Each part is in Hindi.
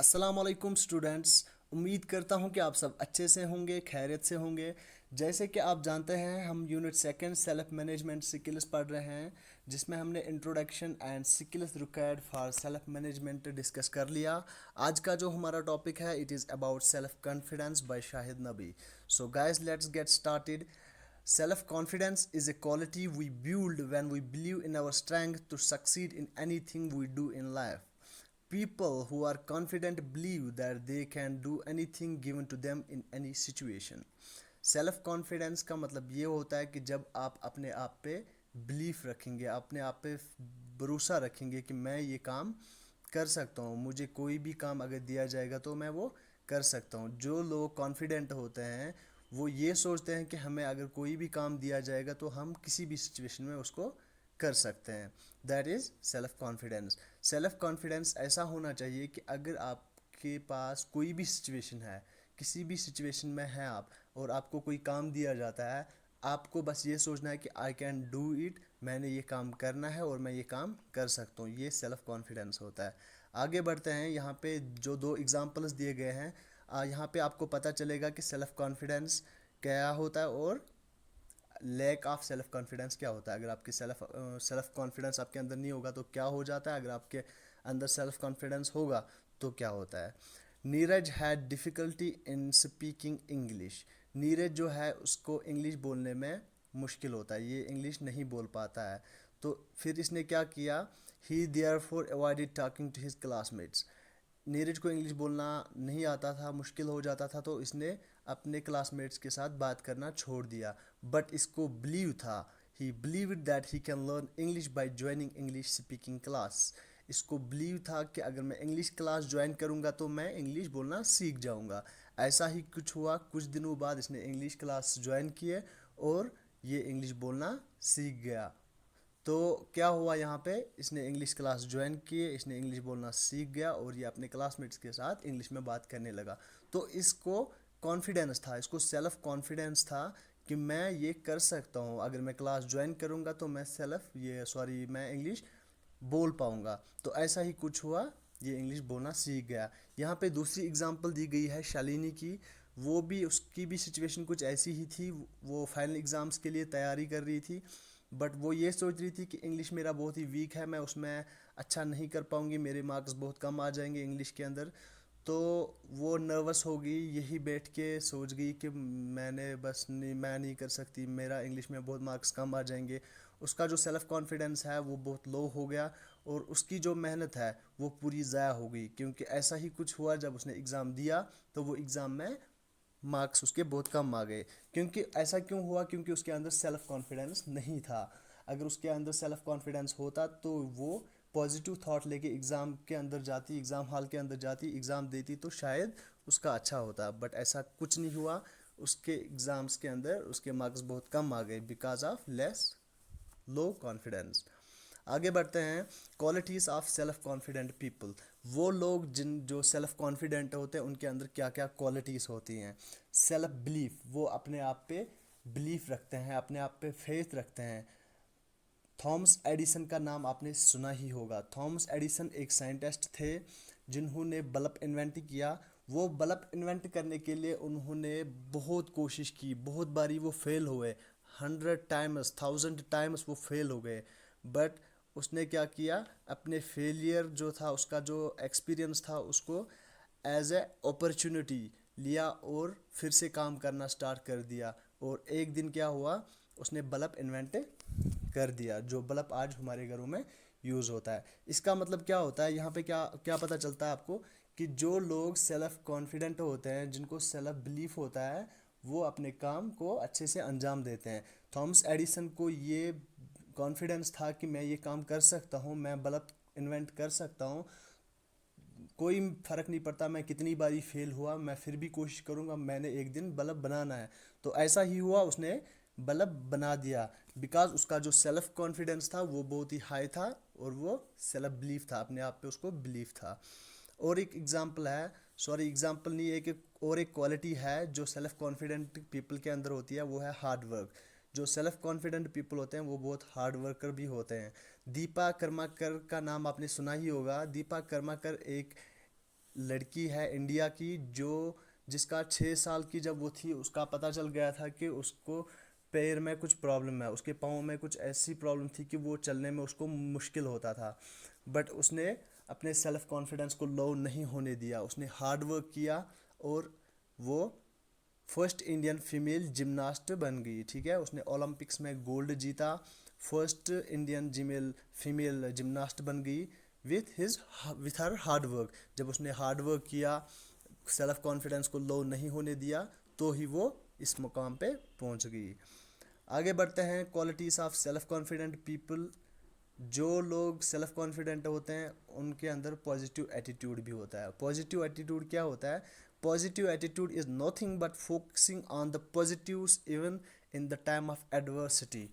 अस्सलामुअलैकुम स्टूडेंट्स। उम्मीद करता हूँ कि आप सब अच्छे से होंगे, खैरियत से होंगे। जैसे कि आप जानते हैं, हम unit second self management skills पढ़ रहे हैं, जिसमें हमने introduction and skills required for self management discuss कर लिया। आज का जो हमारा टॉपिक है, it is about self confidence by Shahid Nabi. So guys, let's get started. Self confidence is a quality we build when we believe in our strength to succeed in anything we do in life. People who are confident believe that they can do anything given to them in any situation. Self confidence का मतलब ये होता है कि जब आप अपने आप पे बिलीफ रखेंगे, अपने आप पे भरोसा रखेंगे कि मैं ये काम कर सकता हूँ, मुझे कोई भी काम अगर दिया जाएगा तो मैं वो कर सकता हूँ। जो लोग कॉन्फिडेंट होते हैं वो ये सोचते हैं कि हमें अगर कोई भी काम दिया जाएगा तो हम किसी भी सिचुएशन में उसको कर सकते हैं। That is self confidence. Self confidence ऐसा होना चाहिए कि अगर आपके पास कोई भी सिचुएशन है, किसी भी सिचुएशन में हैं आप, और आपको कोई काम दिया जाता है, आपको बस ये सोचना है कि आई कैन डू इट, मैंने ये काम करना है और मैं ये काम कर सकता हूँ। ये सेल्फ कॉन्फिडेंस होता है। आगे बढ़ते हैं। यहाँ पे जो दो एग्जांपल्स दिए गए हैं, यहाँ पे आपको पता चलेगा कि सेल्फ कॉन्फिडेंस क्या होता है और लैक ऑफ सेल्फ कॉन्फिडेंस क्या होता है। अगर आपकी सेल्फ कॉन्फिडेंस आपके अंदर नहीं होगा तो क्या हो जाता है, अगर आपके अंदर सेल्फ कॉन्फिडेंस होगा तो क्या होता है। Neeraj had difficulty in speaking English. Neeraj जो है उसको इंग्लिश बोलने में मुश्किल होता है, ये इंग्लिश नहीं बोल पाता है। तो फिर इसने क्या किया, he therefore avoided talking to his classmates. Neeraj को इंग्लिश बोलना नहीं आता था, मुश्किल हो जाता था, तो इसने अपने क्लासमेट्स के साथ बात करना छोड़ दिया। बट इसको बिलीव था, ही believe that he can learn English by joining English speaking class. इसको बिलीव था कि अगर मैं इंग्लिश क्लास ज्वाइन करूँगा तो मैं इंग्लिश बोलना सीख जाऊँगा। ऐसा ही कुछ हुआ, कुछ दिनों बाद इसने इंग्लिश क्लास ज्वाइन किए और ये इंग्लिश बोलना सीख गया। तो क्या हुआ, यहाँ पे इसने इंग्लिश क्लास ज्वाइन किए, इसने इंग्लिश बोलना सीख गया और ये अपने क्लासमेट्स के साथ इंग्लिश में बात करने लगा। तो इसको कॉन्फिडेंस था, इसको सेल्फ कॉन्फिडेंस था कि मैं ये कर सकता हूँ, अगर मैं क्लास ज्वाइन करूँगा तो मैं इंग्लिश बोल पाऊँगा। तो ऐसा ही कुछ हुआ, ये इंग्लिश बोलना सीख गया। यहाँ पे दूसरी एग्जांपल दी गई है शालिनी की। वो भी, उसकी भी सिचुएशन कुछ ऐसी ही थी। वो फाइनल एग्ज़ाम्स के लिए तैयारी कर रही थी, बट वो ये सोच रही थी कि इंग्लिश मेरा बहुत ही वीक है, मैं उसमें अच्छा नहीं कर पाऊँगी, मेरे मार्क्स बहुत कम आ जाएंगे इंग्लिश के अंदर। तो वो नर्वस हो गई, यही बैठ के सोच गई कि मैं नहीं कर सकती, मेरा इंग्लिश में बहुत मार्क्स कम आ जाएंगे। उसका जो सेल्फ़ कॉन्फिडेंस है वो बहुत लो हो गया और उसकी जो मेहनत है वो पूरी ज़ाया हो गई। क्योंकि ऐसा ही कुछ हुआ, जब उसने एग्ज़ाम दिया तो वो एग्ज़ाम में मार्क्स उसके बहुत कम आ गए। क्योंकि ऐसा क्यों हुआ, क्योंकि उसके अंदर सेल्फ कॉन्फिडेंस नहीं था। अगर उसके अंदर सेल्फ कॉन्फिडेंस होता तो वो पॉजिटिव थॉट लेके एग्ज़ाम के अंदर जाती, एग्ज़ाम हॉल के अंदर जाती, एग्ज़ाम देती, तो शायद उसका अच्छा होता। बट ऐसा कुछ नहीं हुआ। उसके एग्ज़ाम्स के अंदर उसके मार्क्स बहुत कम आ गए because of less low confidence. आगे बढ़ते हैं। Qualities of self confident people. वो लोग जो सेल्फ कॉन्फिडेंट होते हैं उनके अंदर क्या क्या क्वालिटीज़ होती हैं। सेल्फ बिलीफ, वो अपने आप पे बिलीफ रखते हैं, अपने आप पे फेथ रखते हैं। थॉमस एडिसन का नाम आपने सुना ही होगा। थॉमस एडिसन एक साइंटिस्ट थे जिन्होंने बल्ब इन्वेंट किया। वो बल्ब इन्वेंट करने के लिए उन्होंने बहुत कोशिश की, बहुत बारी वो फेल हुए, 100 टाइम्स 1000 टाइम्स वो फेल हो गए। बट उसने क्या किया, अपने फेलियर जो था, उसका जो एक्सपीरियंस था, उसको एज ए अपॉर्चुनिटी लिया और फिर से काम करना स्टार्ट कर दिया। और एक दिन क्या हुआ, उसने बल्ब इन्वेंट कर दिया, जो बल्ब आज हमारे घरों में यूज़ होता है। इसका मतलब क्या होता है, यहाँ पे क्या क्या पता चलता है आपको, कि जो लोग सेल्फ कॉन्फिडेंट होते हैं, जिनको सेल्फ बिलीफ होता है, वो अपने काम को अच्छे से अंजाम देते हैं। थॉमस एडिसन को ये कॉन्फिडेंस था कि मैं ये काम कर सकता हूँ, मैं बल्ब इन्वेंट कर सकता हूँ, कोई फ़र्क नहीं पड़ता मैं कितनी बारी फेल हुआ, मैं फिर भी कोशिश करूँगा, मैंने एक दिन बल्ब बनाना है। तो ऐसा ही हुआ, उसने बल्ब बना दिया बिकॉज उसका जो सेल्फ कॉन्फिडेंस था वो बहुत ही हाई था और वो सेल्फ बिलीफ था, अपने आप पे उसको बिलीफ था। और एक एग्जांपल है, सॉरी एग्जांपल नहीं, और एक क्वालिटी है जो सेल्फ कॉन्फिडेंट पीपल के अंदर होती है, वो है हार्ड वर्क। जो सेल्फ कॉन्फिडेंट पीपल होते हैं वो बहुत हार्ड वर्कर भी होते हैं। दीपा कर्माकर का नाम आपने सुना ही होगा। दीपा कर्माकर एक लड़की है इंडिया की, जो जिसका 6 साल की जब वो थी, उसका पता चल गया था कि उसको पैर में कुछ प्रॉब्लम है, उसके पाँव में कुछ ऐसी प्रॉब्लम थी कि वो चलने में उसको मुश्किल होता था। बट उसने अपने सेल्फ कॉन्फिडेंस को लो नहीं होने दिया, उसने हार्ड वर्क किया और वो फर्स्ट इंडियन फीमेल जिमनास्ट बन गई। ठीक है, उसने ओलंपिक्स में गोल्ड जीता, first Indian Gmail female gymnast बन गई विथ हर हार्ड वर्क। जब उसने हार्ड वर्क किया, सेल्फ कॉन्फिडेंस को लो नहीं होने दिया, तो ही वो इस मुकाम पे पहुंच गई। आगे बढ़ते हैं, qualities of self confident people. जो लोग सेल्फ कॉन्फिडेंट होते हैं उनके अंदर पॉजिटिव एटीट्यूड भी होता है। पॉजिटिव एटीट्यूड क्या होता है? Positive attitude is nothing but focusing on the positives even in the time of adversity.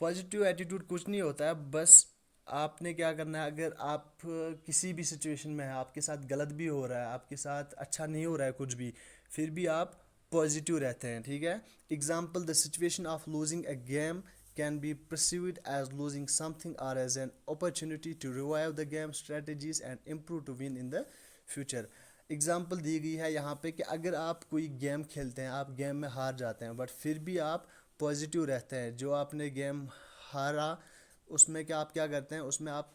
Positive attitude कुछ नहीं होता है, बस आपने क्या करना है, अगर आप किसी भी सिचुएशन में है, आपके साथ गलत भी हो रहा है, आपके साथ अच्छा नहीं हो रहा है कुछ भी, फिर भी आप पॉजिटिव रहते हैं। ठीक है, example, the situation of losing a game can be perceived as losing something or as an opportunity to revive the game strategies and improve to win in the future। Example दी गई है यहाँ पे कि अगर आप कोई गेम खेलते हैं, आप गेम में हार जाते हैं, बट फिर भी आप पॉजिटिव रहते हैं। जो आपने गेम हारा, उसमें क्या आप क्या करते हैं, उसमें आप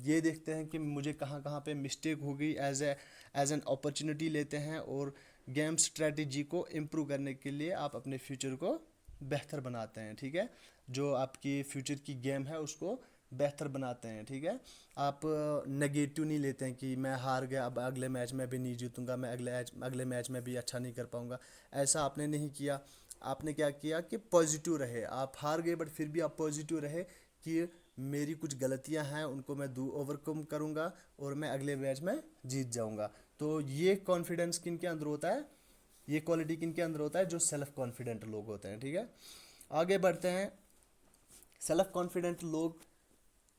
ये देखते हैं कि मुझे कहाँ कहाँ पे मिस्टेक हो गई, एज एन अपॉर्चुनिटी लेते हैं और गेम स्ट्रेटजी को इम्प्रूव करने के लिए आप अपने फ्यूचर को बेहतर बनाते हैं। ठीक है, जो आपकी फ्यूचर की गेम है उसको बेहतर बनाते हैं। ठीक है, आप नेगेटिव नहीं लेते हैं कि मैं हार गया, अब अगले मैच में भी नहीं जीतूंगा, मैं अगले मैच में भी अच्छा नहीं कर पाऊंगा। ऐसा आपने नहीं किया। आपने क्या किया कि पॉजिटिव रहे। आप हार गए बट फिर भी आप पॉजिटिव रहे कि मेरी कुछ गलतियां हैं, उनको मैं ओवरकम करूंगा और मैं अगले मैच में जीत जाऊंगा। तो ये कॉन्फिडेंस किन के अंदर होता है, ये क्वालिटी किन के अंदर होता है? जो सेल्फ कॉन्फिडेंट लोग होते हैं। ठीक है, आगे बढ़ते हैं। सेल्फ कॉन्फिडेंट लोग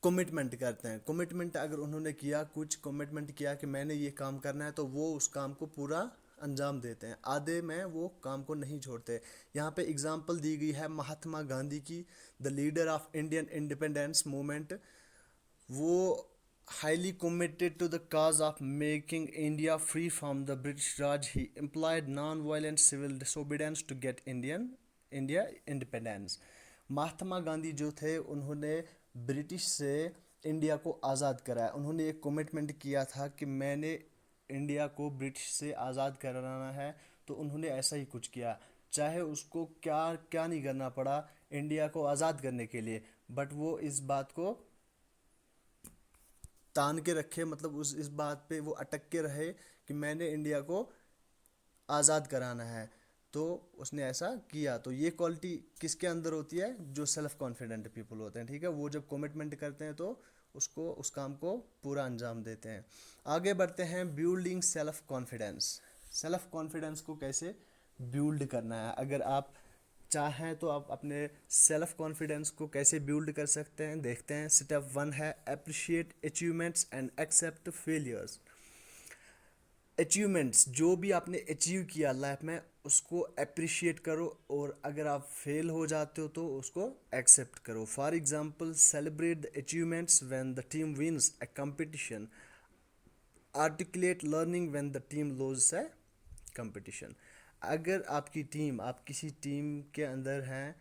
कमिटमेंट करते हैं। कमिटमेंट अगर उन्होंने किया, कुछ कमिटमेंट किया कि मैंने ये काम करना है, तो वो उस काम को पूरा अंजाम देते हैं, आधे में वो काम को नहीं छोड़ते। यहाँ पे एग्जांपल दी गई है महात्मा गांधी की, the leader of Indian independence movement. वो highly committed to the cause of making India free from the British Raj. He employed non-violent civil disobedience to get India independence। Mahatma Gandhi जो थे, उन्होंने ब्रिटिश से इंडिया को आज़ाद कराया। उन्होंने एक कमिटमेंट किया था कि मैंने इंडिया को ब्रिटिश से आज़ाद कराना है, तो उन्होंने ऐसा ही कुछ किया, चाहे उसको क्या क्या नहीं करना पड़ा इंडिया को आज़ाद करने के लिए, बट वो इस बात को तान के रखे, मतलब उस इस बात पे वो अटक के रहे कि मैंने इंडिया को आज़ाद कराना है, तो उसने ऐसा किया। तो ये क्वालिटी किसके अंदर होती है? जो सेल्फ कॉन्फिडेंट पीपल होते हैं। ठीक है, वो जब कमिटमेंट करते हैं तो उसको उस काम को पूरा अंजाम देते हैं। आगे बढ़ते हैं, building self confidence. Self confidence को कैसे बिल्ड करना है, अगर आप चाहें तो आप अपने सेल्फ कॉन्फिडेंस को कैसे बिल्ड कर सकते हैं, देखते हैं। स्टेप 1 है appreciate achievements and accept failures. Achievements, जो भी आपने अचीव किया लाइफ में, उसको अप्रिशिएट करो, और अगर आप फेल हो जाते हो तो उसको एक्सेप्ट करो। For example, celebrate the achievements when the team wins a competition, articulate learning when the team lose a competition. अगर आपकी टीम, आप किसी टीम के अंदर हैं,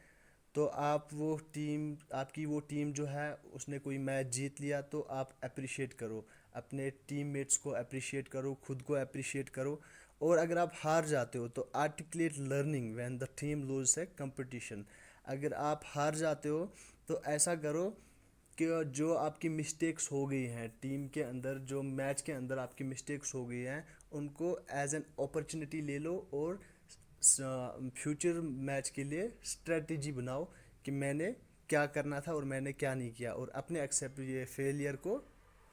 तो आप वो टीम, आपकी वो टीम जो है उसने कोई मैच जीत लिया, तो आप अप्रिशिएट करो, अपने टीममेट्स को अप्रिशिएट करो, खुद को अप्रिशिएट करो। और अगर आप हार जाते हो तो articulate learning when the team lose a competition. अगर आप हार जाते हो तो ऐसा करो कि जो आपकी मिस्टेक्स हो गई हैं टीम के अंदर, जो मैच के अंदर आपकी मिस्टेक्स हो गई हैं, उनको एज एन अपॉर्चुनिटी ले लो और फ्यूचर मैच के लिए स्ट्रेटजी बनाओ कि मैंने क्या करना था और मैंने क्या नहीं किया, और अपने एक्सेप्ट ये फेलियर को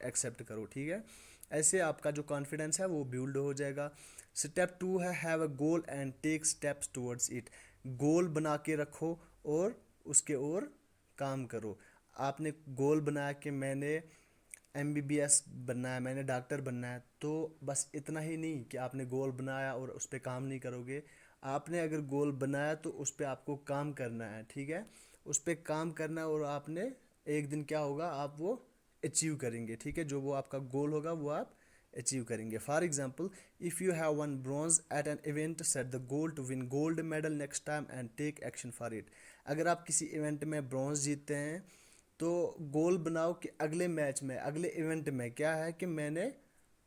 एक्सेप्ट करो। ठीक है, ऐसे आपका जो कॉन्फिडेंस है वो बिल्ड हो जाएगा। स्टेप 2 है have a goal and take steps towards it. Goal बना के रखो और उसके ओर काम करो। आपने गोल बनाया कि मैंने एमबीबीएस बनना है, मैंने डॉक्टर बनना है, तो बस इतना ही नहीं कि आपने गोल बनाया और उस पर काम नहीं करोगे। आपने अगर गोल बनाया तो उस पर आपको काम करना है। ठीक है, उस पर काम करना है, और आपने एक दिन क्या होगा, आप वो अचीव करेंगे। ठीक है, जो वो आपका गोल होगा वो आप अचीव करेंगे। For example, if you have won bronze at an event, set the goal to win gold medal next time and take action for it. अगर आप किसी इवेंट में ब्रॉन्ज जीतते हैं तो गोल बनाओ कि अगले मैच में, अगले इवेंट में क्या है कि मैंने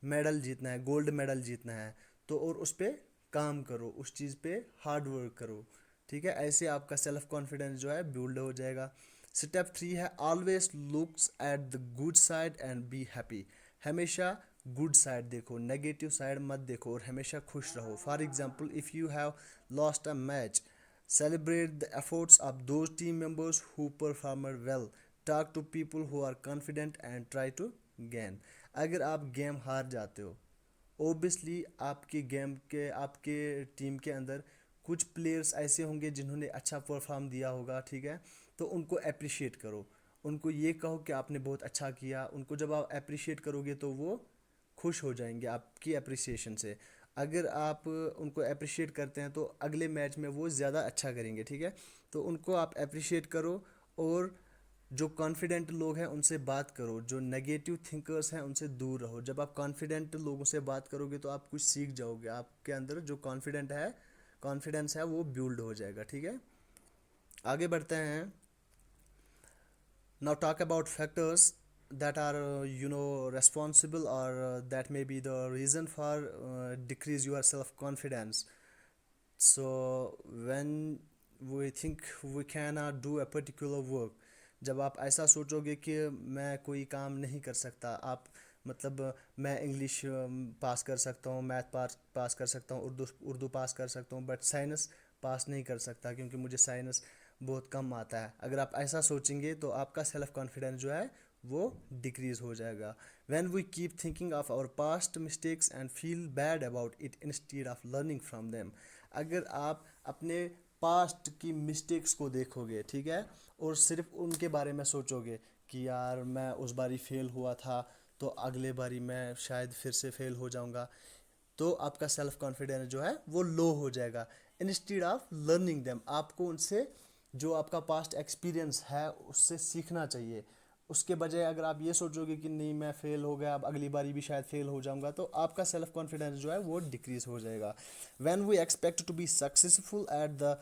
मेडल जीतना है, गोल्ड मेडल जीतना है। तो और उस पर काम करो, उस चीज़ पे हार्ड वर्क करो, ठीक है। ऐसे आपका सेल्फ कॉन्फिडेंस जो है बिल्ड हो जाएगा। स्टेप 3 है always looks at the good side and be happy. हमेशा गुड साइड देखो, नेगेटिव साइड मत देखो, और हमेशा खुश रहो। For example, if you have lost a match, celebrate the efforts of those team members who performed well. Talk to people who are confident and try to gain. अगर आप गेम हार जाते हो, ओबियसली आपके गेम के, आपके टीम के अंदर कुछ प्लेयर्स ऐसे होंगे जिन्होंने अच्छा परफॉर्म दिया होगा, ठीक है। तो उनको अप्रिशिएट करो, उनको ये कहो कि आपने बहुत अच्छा किया। उनको जब आप अप्रिशिएट करोगे तो वो खुश हो जाएंगे आपकी अप्रिसिएशन से। अगर आप उनको अप्रिशिएट करते हैं तो अगले मैच में वो ज़्यादा अच्छा करेंगे, ठीक है। तो उनको आप अप्रिशिएट करो, और जो कॉन्फिडेंट लोग हैं उनसे बात करो, जो नेगेटिव थिंकर्स हैं उनसे दूर रहो। जब आप कॉन्फिडेंट लोगों से बात करोगे तो आप कुछ सीख जाओगे, आपके अंदर जो कॉन्फिडेंस है वो बिल्ड हो जाएगा, ठीक है। आगे बढ़ते हैं। Now talk about factors that are responsible, or that may be the reason for decrease your self confidence. So when we think we cannot do a particular work, जब आप ऐसा सोचोगे कि मैं कोई काम नहीं कर सकता, आप मतलब मैं इंग्लिश पास कर सकता हूँ, मैथ पास कर सकता हूँ, उर्दू पास कर सकता हूँ, बट साइंस पास नहीं कर सकता क्योंकि मुझे साइंस बहुत कम आता है। अगर आप ऐसा सोचेंगे तो आपका सेल्फ कॉन्फिडेंस जो है वो डिक्रीज हो जाएगा। When we keep thinking of our past mistakes and feel bad about it instead of learning from them. अगर आप अपने पास्ट की मिस्टेक्स को देखोगे, ठीक है, और सिर्फ उनके बारे में सोचोगे कि यार मैं उस बारी फेल हुआ था तो अगले बारी मैं शायद फिर से फेल हो जाऊंगा, तो आपका सेल्फ कॉन्फिडेंस जो है वो लो हो जाएगा। इंस्टेड ऑफ लर्निंग देम, आपको उनसे, जो आपका पास्ट एक्सपीरियंस है उससे सीखना चाहिए। उसके बजाय अगर आप ये सोचोगे कि नहीं मैं फेल हो गया, अब अगली बारी भी शायद फेल हो जाऊंगा, तो आपका सेल्फ कॉन्फिडेंस जो है वो डिक्रीज हो जाएगा। When we expect to be successful at the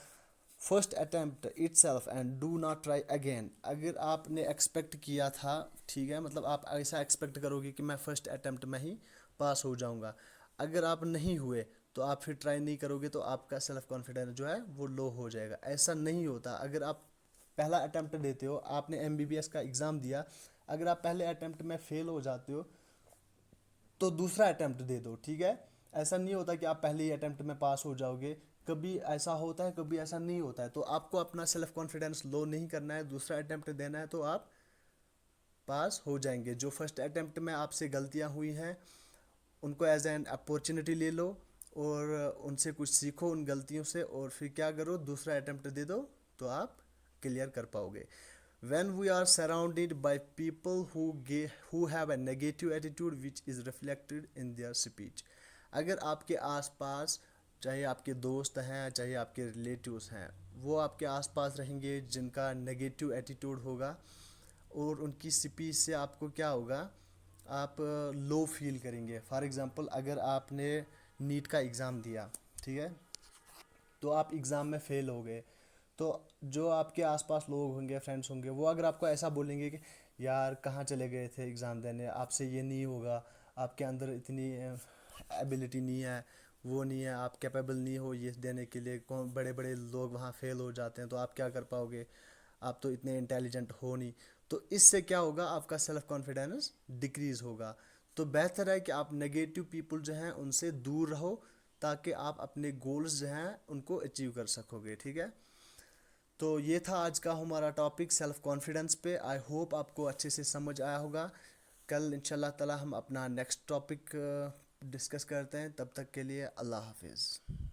first attempt itself and do not try again. अगर आपने एक्सपेक्ट किया था, ठीक है, मतलब आप ऐसा एक्सपेक्ट करोगे कि मैं फर्स्ट अटैम्प्ट में ही पास हो जाऊंगा, अगर आप नहीं हुए तो आप फिर ट्राई नहीं करोगे, तो आपका सेल्फ कॉन्फिडेंस जो है वो लो हो जाएगा। ऐसा नहीं होता। अगर आप पहला अटैम्प्ट देते हो, आपने एमबीबीएस का एग्ज़ाम दिया, अगर आप पहले अटैम्प्ट में फेल हो जाते हो तो दूसरा अटैम्प्ट दे दो, ठीक है। ऐसा नहीं होता कि आप पहले ही अटैम्प्ट में पास हो जाओगे, कभी ऐसा होता है, कभी ऐसा नहीं होता है। तो आपको अपना सेल्फ कॉन्फिडेंस लो नहीं करना है, दूसरा अटैम्प्ट देना है तो आप पास हो जाएंगे। जो फर्स्ट अटैम्प्ट में आपसे गलतियां हुई हैं उनको एज एन अपॉर्चुनिटी ले लो, और उनसे कुछ सीखो उन गलतियों से, और फिर क्या करो, दूसरा अटैम्प्ट दे दो तो आप क्लियर कर पाओगे। when we are surrounded by people who have a negative attitude which is reflected in their speech, अगर आपके आसपास, चाहे आपके दोस्त हैं चाहे आपके रिलेटिव्स हैं, वो आपके आसपास रहेंगे जिनका नेगेटिव एटीट्यूड होगा, और उनकी स्पीच से आपको क्या होगा, आप लो फील करेंगे। फॉर एग्ज़ाम्पल, अगर आपने नीट का एग्ज़ाम दिया, ठीक है, तो आप एग्ज़ाम में फ़ेल हो गए, तो जो आपके आसपास लोग होंगे, फ्रेंड्स होंगे, वो अगर आपको ऐसा बोलेंगे कि यार कहाँ चले गए थे एग्ज़ाम देने, आपसे ये नहीं होगा, आपके अंदर इतनी एबिलिटी नहीं है, वो नहीं है, आप कैपेबल नहीं हो ये देने के लिए, कौन बड़े बड़े लोग वहाँ फेल हो जाते हैं तो आप क्या कर पाओगे, आप तो इतने इंटेलिजेंट हो नहीं। तो इससे क्या होगा, आपका सेल्फ कॉन्फिडेंस डिक्रीज़ होगा। तो बेहतर है कि आप नेगेटिव पीपल जो हैं उनसे दूर रहो, ताकि आप अपने गोल्स जो हैं उनको अचीव कर सकोगे, ठीक है। तो ये था आज का हमारा टॉपिक सेल्फ कॉन्फिडेंस पे। आई होप आपको अच्छे से समझ आया होगा। कल इंशाल्लाह ताला हम अपना नेक्स्ट टॉपिक डिस्कस करते हैं। तब तक के लिए अल्लाह हाफिज़।